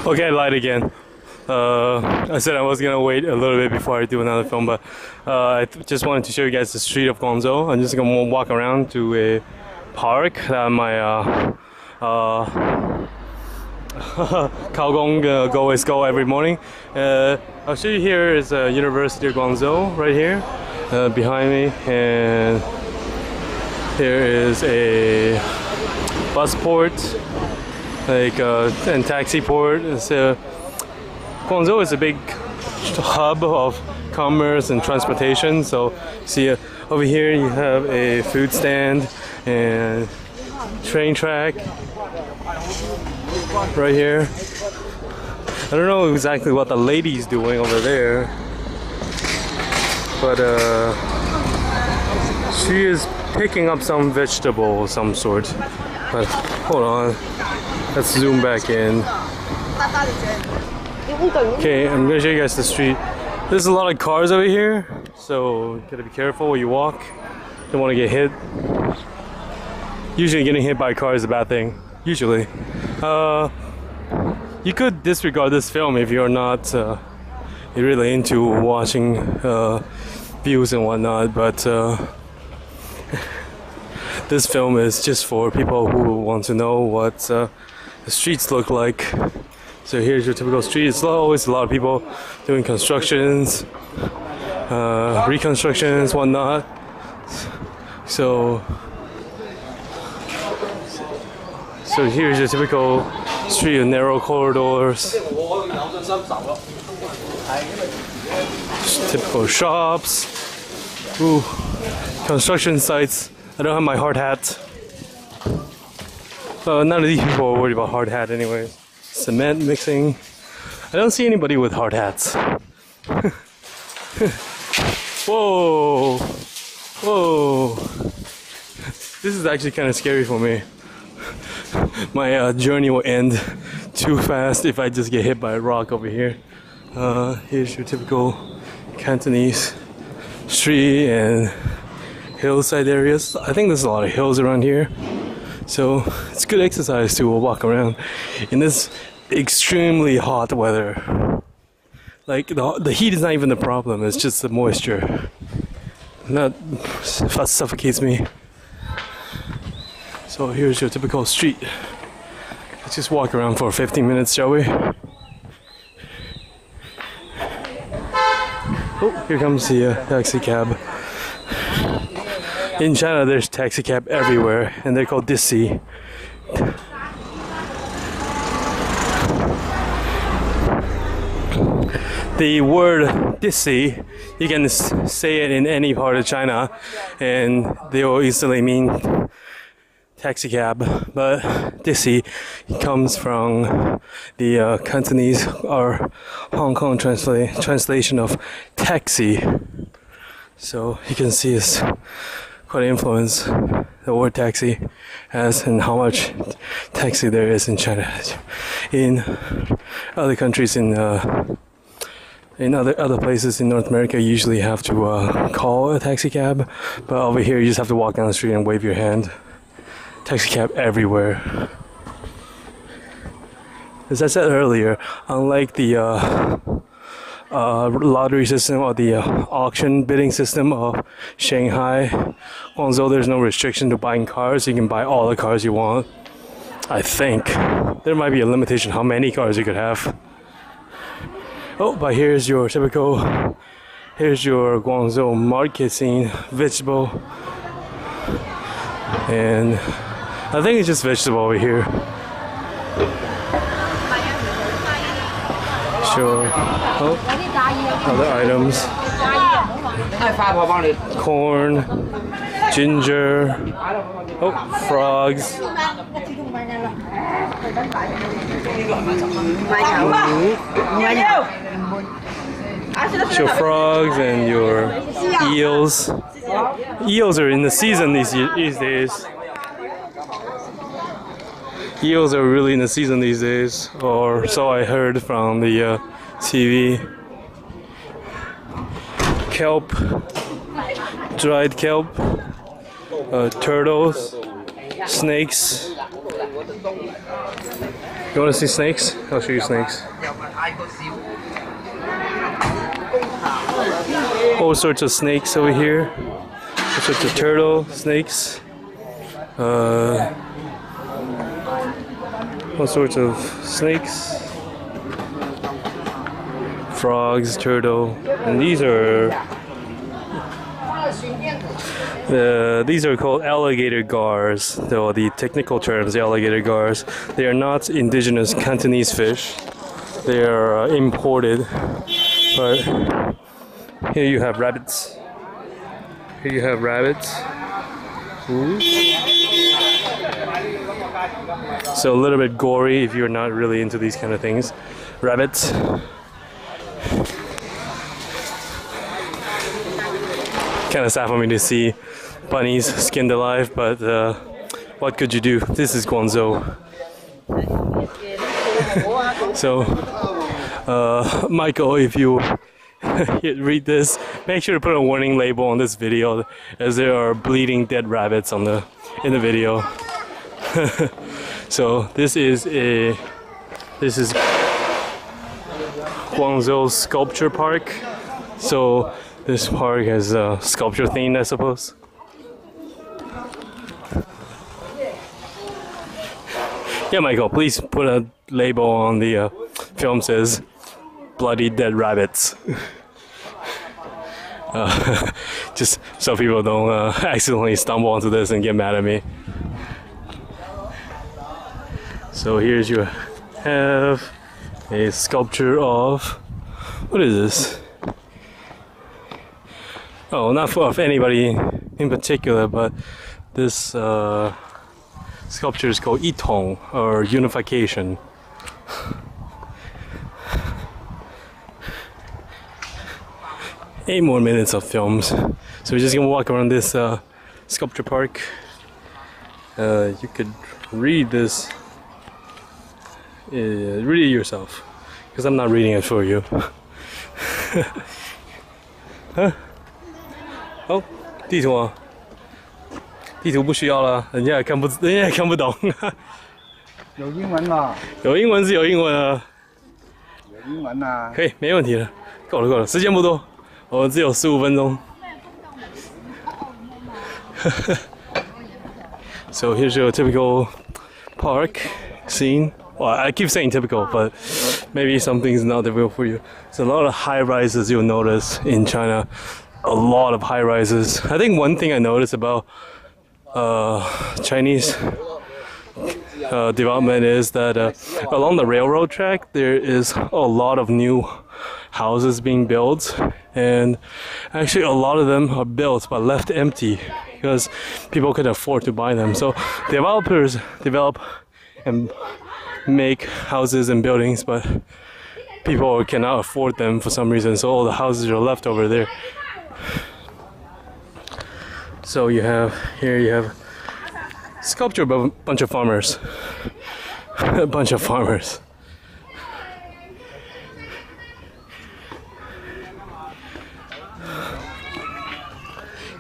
Okay, I lied again. I said I was gonna wait a little bit before I do another film, but just wanted to show you guys the street of Guangzhou. I'm just gonna walk around to a park that my Kaogong go every morning. I'll show you here is University of Guangzhou right here behind me, and here is a bus port, and taxi port. Guangzhou is a big hub of commerce and transportation. So see over here you have a food stand and train track right here. I don't know exactly what the lady's doing over there, but she is picking up some vegetable of some sort. But hold on, let's zoom back in. Okay, I'm gonna show you guys the street. There's a lot of cars over here, so gotta be careful when you walk. Don't want to get hit. Usually getting hit by a car is a bad thing. Usually. You could disregard this film if you're not really into watching views and whatnot, but this film is just for people who want to know what the streets look like. So here's your typical street. It's always a lot of people doing constructions, reconstructions, whatnot. So here's your typical street of narrow corridors, typical shops, ooh, construction sites. I don't have my hard hat. None of these people are worried about hard hat anyways. Cement mixing. I don't see anybody with hard hats. Whoa! Whoa! This is actually kind of scary for me. My journey will end too fast if I just get hit by a rock over here. Here's your typical Cantonese street and hillside areas. I think there's a lot of hills around here, so it's good exercise to walk around in this extremely hot weather. Like the heat is not even the problem, it's just the moisture that suffocates me. So here's your typical street. Let's just walk around for 15 minutes, shall we? Oh, here comes the taxi cab. In China, there's taxi cab everywhere, and they're called Dixie. The word Dixie, you can say it in any part of China, and they will easily mean taxi cab. But Dixie comes from the Cantonese or Hong Kong translation of taxi. So you can see it's quite an influence the word taxi has and how much taxi there is in China. In other countries, in other places in North America, you usually have to call a taxi cab, but over here you just have to walk down the street and wave your hand. Taxi cab everywhere. As I said earlier, unlike the lottery system or the auction bidding system of Shanghai, Guangzhou, there's no restriction to buying cars. You can buy all the cars you want. I think there might be a limitation how many cars you could have. Oh, but here's your Guangzhou market scene, vegetable, and I think it's just vegetable over here. Sure. Oh, other items. Corn, ginger. Oh, frogs. Your frogs and your eels. Eels are in the season these days. Eels are really in the season these days, or so I heard from the TV. Kelp, dried kelp, turtles, snakes, You want to see snakes? I'll show you snakes. All sorts of snakes over here. All sorts of turtle, snakes. All sorts of snakes. Frogs, turtle, and these are called alligator gars. Though the technical terms, alligator gars. They are not indigenous Cantonese fish. They are imported. But here you have rabbits. Here you have rabbits. Ooh. So a little bit gory if you're not really into these kind of things. Rabbits. Kind of sad for me to see bunnies skinned alive, but what could you do? This is Guangzhou. So, Michael, if you read this, make sure to put a warning label on this video, as there are bleeding dead rabbits in the video. So this is Guangzhou Sculpture Park. So this park has a sculpture themed, I suppose. Yeah, Michael, please put a label on the film says bloody dead rabbits. Just so people don't accidentally stumble onto this and get mad at me. So here's you have a sculpture of, what is this? Oh, not of anybody in particular, but this sculpture is called Yitong, or unification. Eight more minutes of films. So we're just gonna walk around this sculpture park. You could read this, read it yourself, because I'm not reading it for you. Huh? 哦，地图啊，地图不需要了，人家也看不懂。有英文嘛？有英文是有英文啊。有英文啊。可以，没问题了，够了够了，时间不多，我们只有15分钟。So here's your typical park scene. Well, I keep saying typical, but maybe something's not typical for you. There's a lot of high rises you'll notice in China. A lot of high rises. I think one thing I noticed about Chinese development is that along the railroad track there is a lot of new houses being built, and actually a lot of them are built but left empty because people could afford to buy them. So developers develop and make houses and buildings, but people cannot afford them for some reason, so all the houses are left over there. So you have sculpture of a bunch of farmers. A bunch of farmers.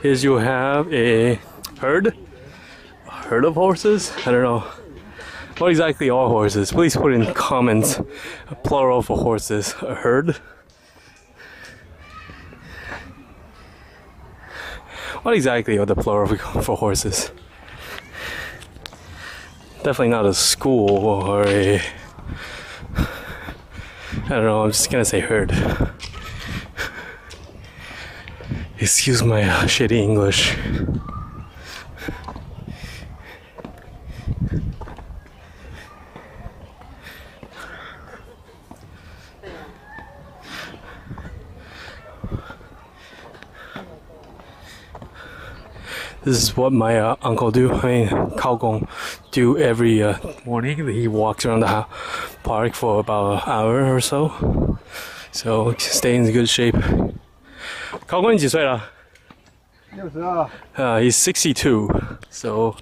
Here's you have a herd of horses. I don't know what exactly are horses. Please put in comments a plural for horses. A herd. What exactly are the plural for horses? Definitely not a school or a... I don't know, I'm just gonna say herd. Excuse my shitty English. This is what my uncle do. I mean, Kao Gong do every morning. He walks around the park for about an hour or so. So stay in good shape. Kao Gong 你几岁了？62. He's 62. So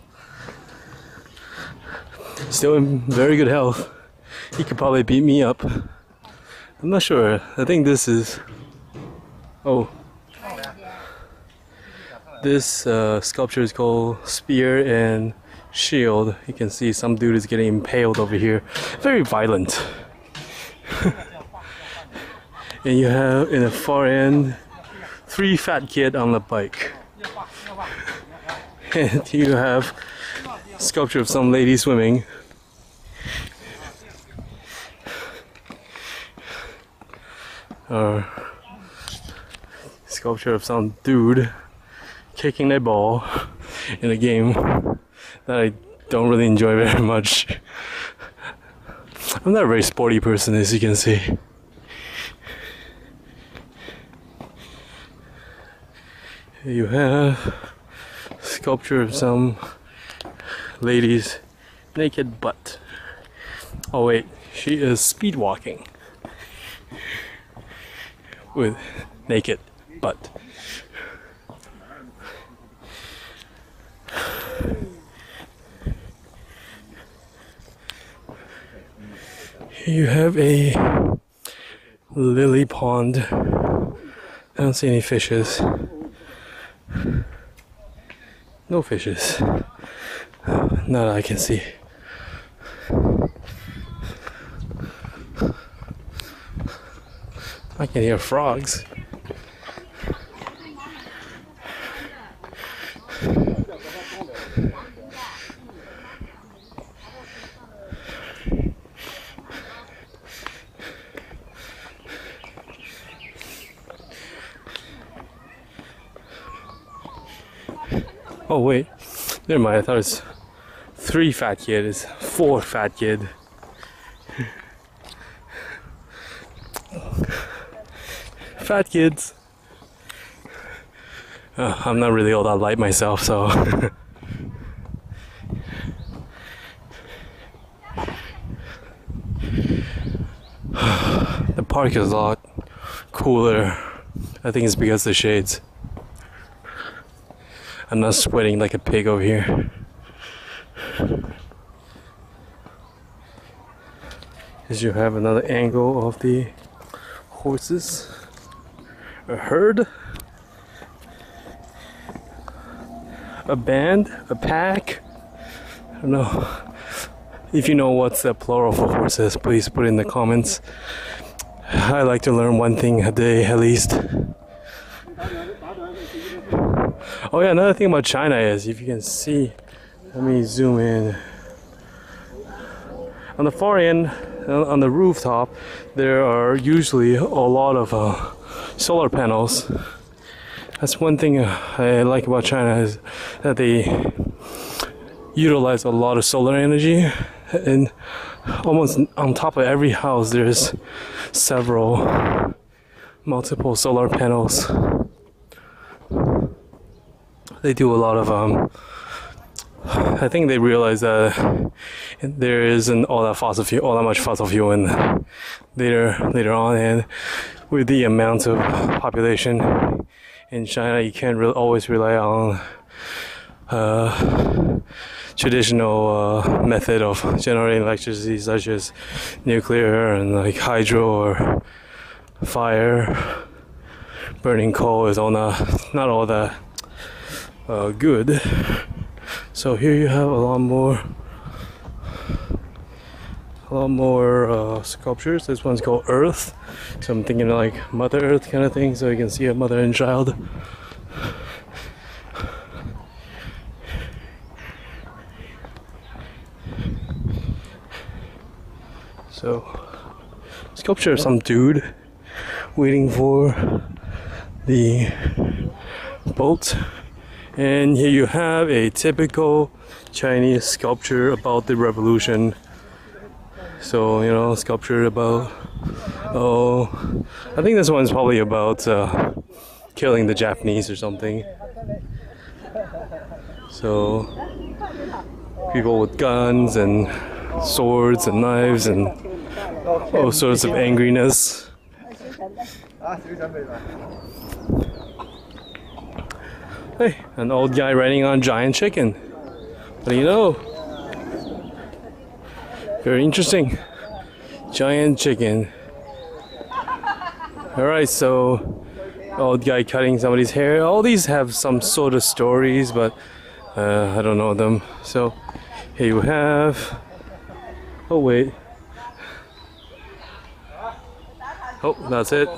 still in very good health. He could probably beat me up. I'm not sure. I think this is... Oh. This sculpture is called Spear and shield. You can see some dude is getting impaled over here. Very violent. And you have in the far end 3 fat kids on the bike. And you have sculpture of some lady swimming. Or sculpture of some dude kicking a ball in a game that I don't really enjoy very much. I'm not a very sporty person, as you can see. Here you have sculpture of some lady's naked butt. Oh wait, she is speed walking with naked butt. Here you have a lily pond. I don't see any fishes. No fishes. Not that I can see. I can hear frogs. Oh wait, never mind, I thought it's 3 fat kids, it's 4 fat kids. Fat kids. I'm not really all that light myself, so the park is a lot cooler. I think it's because of the shades. I'm not sweating like a pig over here. As you have another angle of the horses. A herd. A band. A pack. I don't know. If you know what's the plural for horses, please put it in the comments. I like to learn one thing a day at least. Oh yeah, another thing about China is, if you can see, let me zoom in. On the far end, on the rooftop, there are usually a lot of solar panels. That's one thing I like about China, is that they utilize a lot of solar energy, and almost on top of every house there's multiple solar panels. They do a lot of I think they realize that there isn't all that much fossil fuel in later on, and with the amount of population in China, you can't always rely on traditional method of generating electricity, such as nuclear and like hydro or fire. Burning coal is not all that good. So here you have a lot more sculptures. This one's called Earth, so I'm thinking like Mother Earth kind of thing, so you can see a mother and child. So sculpture of some dude waiting for the boat. And here you have a typical Chinese sculpture about the revolution. So, you know, sculpture about, I think this one's probably about killing the Japanese or something. So, people with guns and swords and knives and all sorts of angriness. Hey, an old guy riding on a giant chicken. What do you know? Very interesting. Giant chicken. Alright, so old guy cutting somebody's hair. All these have some sort of stories, but I don't know them. So Here you have. Oh wait. Oh, that's it.